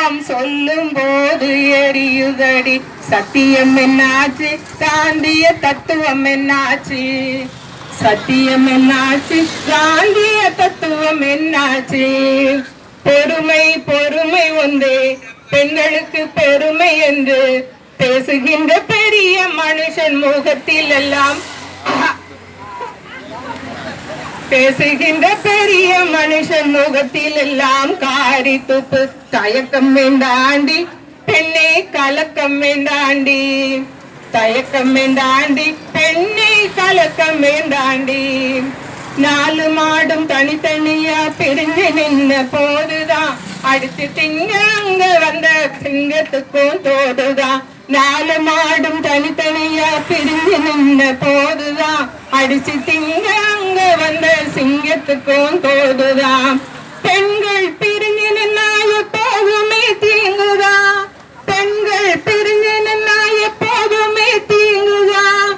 எல்லாம் சொல்லும் போது எரியுதடி. சத்தியம் என்னாச்சு, காந்திய தத்துவம் என்னாச்சு? சத்தியம் என்னாச்சு, காந்திய தத்துவம் என்னாச்சு? பொறுமை பொறுமை ஒன்றே பெண்களுக்கு பெருமை என்று பேசுகின்ற பெரிய மனுஷன் முகத்தில் எல்லாம் பேசுகின்ற பெரிய மனுஷன் முகத்தில் எல்லாம் காரி துப்பு. தயக்கம் வேண்டாண்டி பெண்ணை, கலக்கம் வேண்டாண்டி. தயக்கம் வேண்டாண்டி பெண்ணை, கலக்கம் வேண்டாண்டி. நாலு மாடும் தனித்தனியா பிரிஞ்சு நின்ன போதுதான் அடுத்து திங்க அங்க வந்த சிங்கத்துக்கும் தோடுதான். நாலு மாடும் தனித்தனியா பிரிஞ்சு நின்ன போதுதான் அடிச்சு திங்க அங்க வந்த சிங்கத்துக்கும் தோடுதான். பெண்கள் பிரிஞ்சு நின்னா எப்போதுமே தீங்குதான். பெண்கள் பிரிஞ்சு நின்னா எப்போதுமே தீங்குதான்.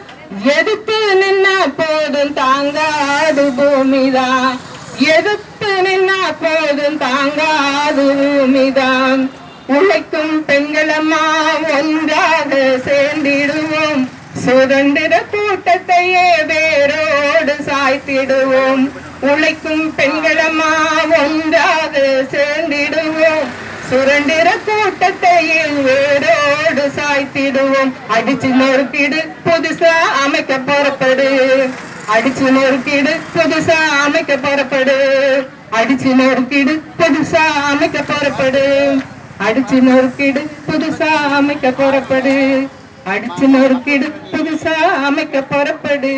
எதிர்த்து நின்னா போதும் தாங்காது பூமிதான். எதிர்த்து நின்னா போதும் தாங்காது பூமிதான். உழைக்கும் பெண்களம்மா ஒன்றாக சேர்ந்திடுவோம். சுதந்திர கூட்டத்தையே வேரோடு சாய்த்திடுவோம். உழைக்கும் பெண்களம்மா ஒன்றாக சேர்ந்திடுவோம். சுதந்திர கூட்டத்தையே வேரோடு சாய்த்திடுவோம். அடிச்சு நொறுக்கிடு, புதுசா அமைக்க புறப்படு. அடிச்சு நொறுக்கிடு, புதுசா அமைக்க புறப்படு. அடிச்சு நொறுக்கிடு, புதுசா அமைக்க புறப்படு. அடிச்சு நொறுக்கிடு, புதுசா அமைக்க புறப்படு. அடிச்சு நொறுக்கிடு, புதுசா அமைக்க புறப்படு.